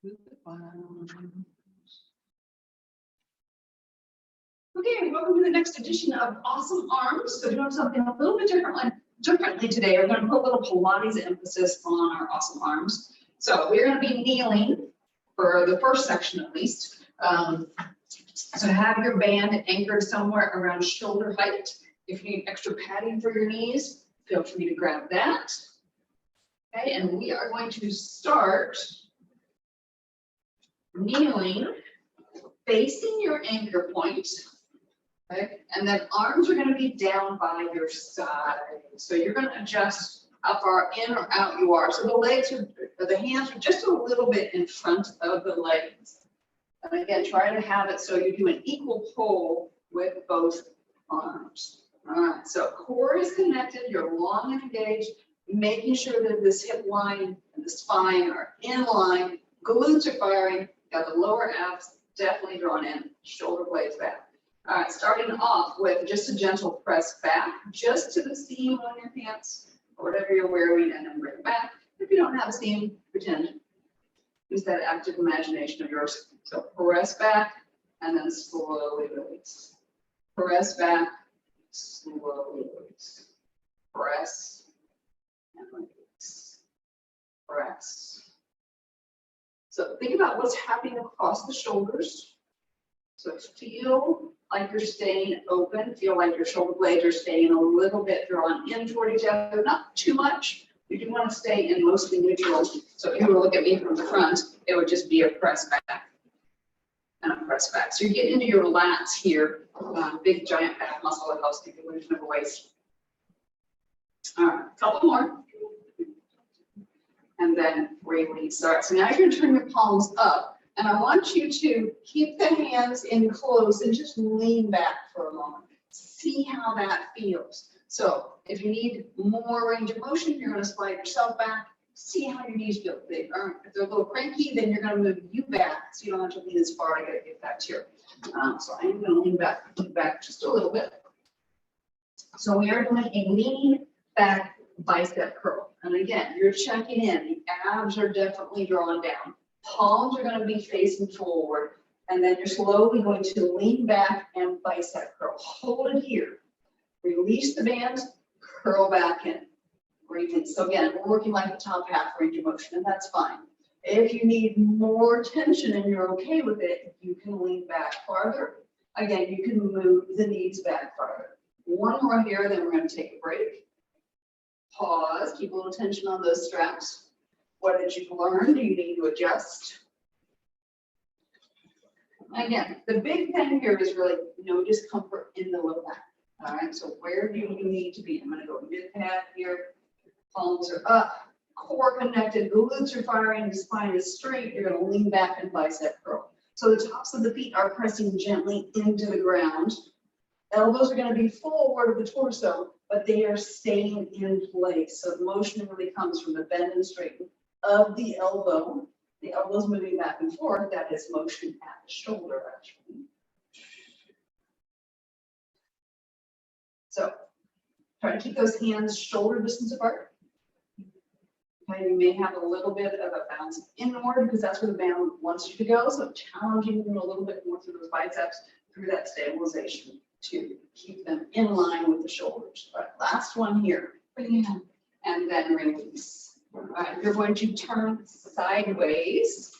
Okay, welcome to the next edition of Awesome Arms. So doing something a little bit differently today. We're going to put a little Pilates emphasis on our awesome arms. So we're going to be kneeling for the first section at least. So have your band anchored somewhere around shoulder height. If you need extra padding for your knees, feel free to grab that. Okay, and we are going to start kneeling, facing your anchor point. Okay, and then arms are going to be down by your side. So you're going to adjust how far in or out you are. So the hands are just a little bit in front of the legs. And again, try to have it so you do an equal pull with both arms. All right, so core is connected, you're long and engaged, making sure that this hip line and the spine are in line, glutes are firing, got the lower abs definitely drawn in, shoulder blades back. All right, starting off with just a gentle press back, just to the seam on your pants, or whatever you're wearing, and then bring it back. If you don't have a seam, pretend. Use that active imagination of yours. So press back, and then slowly release. Press back, slowly release. Press, and release. Press. So think about what's happening across the shoulders. So feel like you're staying open, feel like your shoulder blades are staying a little bit drawn in toward each other, not too much. You do want to stay in mostly neutral. So if you were to look at me from the front, it would just be a press back and a press back. So you get into your lats here, big giant back muscle that helps keep the illusion of a waist. All right, a couple more. And then release. All right, so now you're going to turn your palms up. And I want you to keep the hands in close and just lean back for a moment. See how that feels. So if you need more range of motion, you're going to slide yourself back. See how your knees feel. If they're a little cranky, then you're going to move you back so you don't have to lean as far. I got to get back to here. So I'm going to lean back just a little bit. So we are doing a lean back bicep curl. And again, you're checking in. The abs are definitely drawn down. Palms are going to be facing forward, and then you're slowly going to lean back and bicep curl. Hold it here. Release the band, curl back in. Release. So again, we're working like the top half range of motion, and that's fine. If you need more tension and you're okay with it, you can lean back farther. Again, you can move the knees back farther. One more here, then we're going to take a break. Pause, keep a little tension on those straps. What did you learn? Do you need to adjust? Again, the big thing here is really no discomfort in the low back. All right, so where do you need to be? I'm going to go mid-pad here. Palms are up, core connected, glutes are firing, the spine is straight. You're going to lean back and bicep curl. So the tops of the feet are pressing gently into the ground. Elbows are going to be forward of the torso, but they are staying in place. So the motion really comes from the bend and straighten of the elbow. The elbow's moving back and forth. That is motion at the shoulder, actually. So try to keep those hands shoulder distance apart. Okay, you may have a little bit of a bounce inward because that's where the band wants you to go. So challenging them a little bit more through those biceps, through that stabilization to keep them in line with the shoulders. All right, last one here. Bring it in and then release. All right, you're going to turn sideways.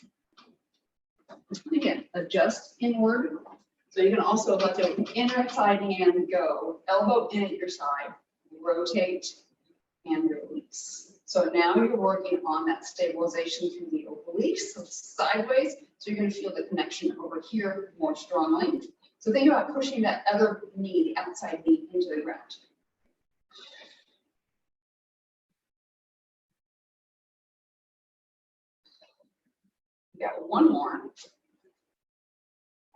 Again, adjust inward. So you can also let the inner side hand go. Elbow in at your side. Rotate and release. So now you're working on that stabilization through the obliques, so sideways. So you're going to feel the connection over here more strongly. So think about pushing that other knee, the outside knee, into the ground. You got one more.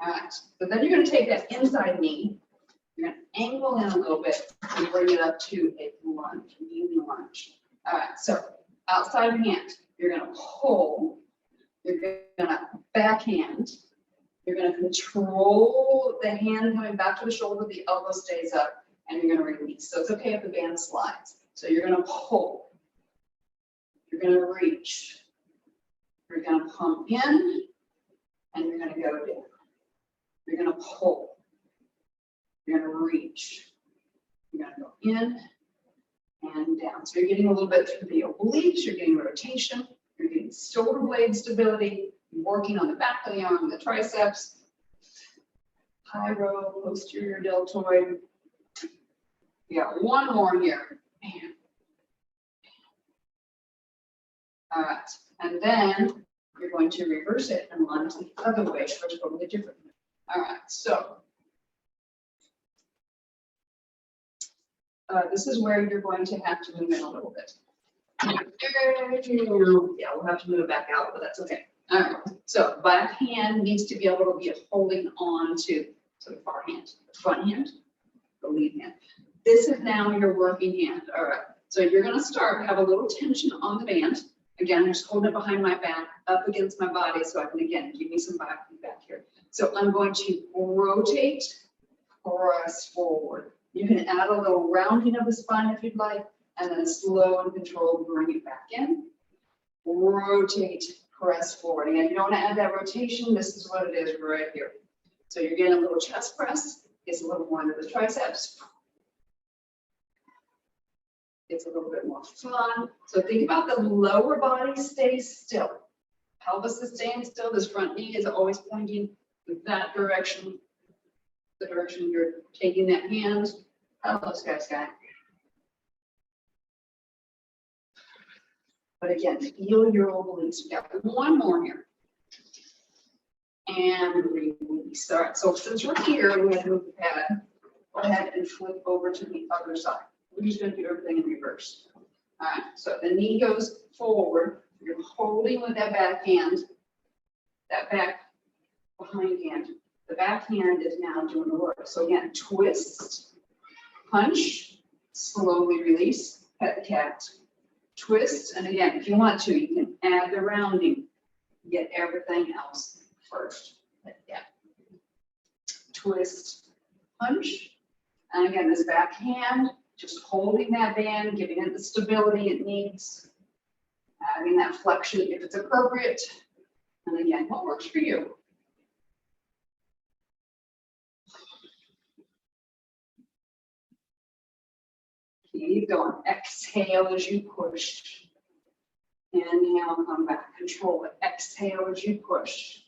All right, so then you're going to take that inside knee, you're going to angle in a little bit and bring it up to a lunge, kneeling lunge. All right, so outside hand, you're going to pull, you're going to backhand, you're going to control the hand coming back to the shoulder, the elbow stays up, and you're going to release. So it's okay if the band slides. So you're going to pull, you're going to reach, You're going to pump in and you're going to go down. You're going to pull. You're going to reach. You're going to go in and down. So you're getting a little bit through the obliques, you're getting rotation, you're getting shoulder blade stability, you're working on the back of the arm, the triceps, high row, posterior deltoid. We got one more here. Man. All right, and then you're going to reverse it and lunge the other way, which is totally different. All right, so this is where you're going to have to move in a little bit. Yeah, we'll have to move it back out, but that's okay. All right, so back hand needs to be able to be holding on to the far hand, the front hand, the lead hand. This is now your working hand. All right, so you're going to start, have a little tension on the band. Again, I'm just holding it behind my back, up against my body, so I can, again, give me some back here. So I'm going to rotate, press forward. You can add a little rounding of the spine if you'd like, and then slow and controlled, bring it back in. Rotate, press forward. Again, if you don't want to add that rotation, this is what it is right here. So you're getting a little chest press. It's a little more into the triceps. It's a little bit more fun. So think about the lower body stays still. Pelvis is staying still. This front knee is always pointing that direction. The direction you're taking that hand. Hello, Sky. But again, feel your obliques. We got one more here. And release. All right, so since we're here, we're going to move the pad. Go ahead and flip over to the other side. We're just going to do everything in reverse. All right, so the knee goes forward. You're holding with that back hand, that back behind hand. The back hand is now doing the work. So again, twist, punch, slowly release, pet the cat. Twist, and again, if you want to, you can add the rounding. Get everything else first. Yeah. Twist, punch, and again, this back hand, just holding that band, giving it the stability it needs, adding that flexion if it's appropriate. And again, what works for you? Keep going. Exhale as you push. Inhale, come back. Control it. Exhale as you push.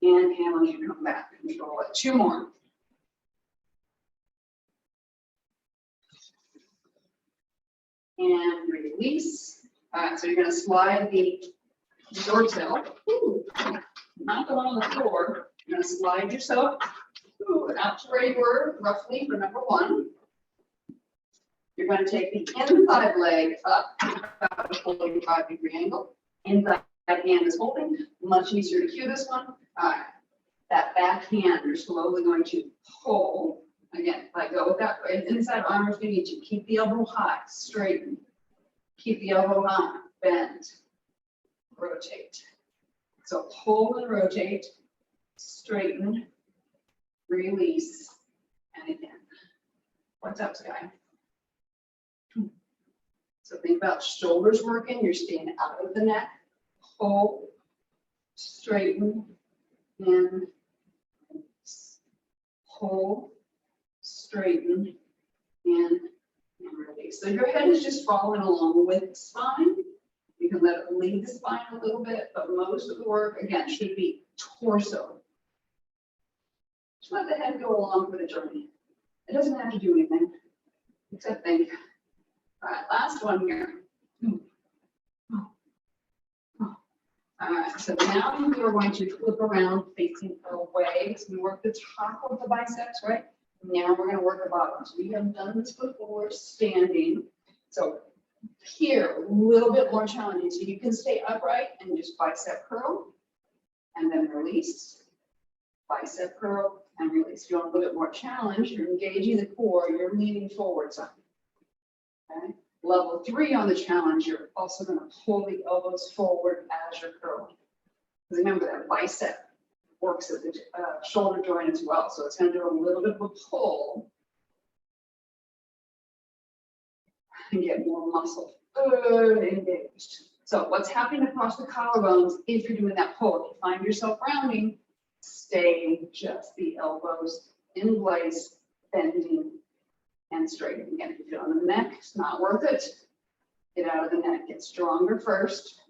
Inhale as you come back. Control it. Two more. And release. All right, so you're going to slide the torso. Not the one on the floor. You're going to slide yourself out to where you were, roughly, for number one. You're going to take the inside leg up about a 45-degree angle. Inside hand is holding. Much easier to cue this one. All right. That back hand, you're slowly going to pull. Again, let go with that inside arm if you need to. Keep the elbow high, straighten. Keep the elbow high, bend, rotate. So pull and rotate, straighten, release, and again. What's up, Sky? So think about shoulders working. You're staying out of the neck. Pull, straighten, and pull, straighten, and release. So your head is just following along with the spine. You can let it lead the spine a little bit, but most of the work, again, should be torso. Just let the head go along for the journey. It doesn't have to do anything, except think. All right, last one here. All right, so now we are going to flip around facing away. So we work the top of the biceps, right? Now we're going to work the bottoms. We have done this before, standing. So here, a little bit more challenging. So you can stay upright and just bicep curl, and then release. Bicep curl and release. If you want a little bit more challenge, you're engaging the core, you're leaning forward some. Okay. Level 3 on the challenge, you're also going to pull the elbows forward as you're curling. Remember that bicep works at the shoulder joint as well, so it's going to do a little bit of a pull and get more muscle engaged. So what's happening across the collarbones if you're doing that pull? If you find yourself rounding, stay just the elbows in place, bending and straightening. Again, if you feel on the neck, it's not worth it. Get out of the neck, get stronger first.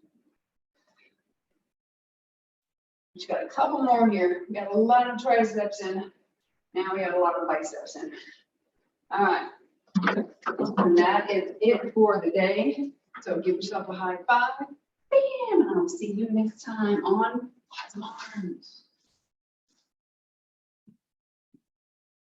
Just got a couple more here. We got a lot of triceps in. Now we have a lot of biceps in. All right. And that is it for the day. So give yourself a high five. Bam! And I'll see you next time on Lots of Arms.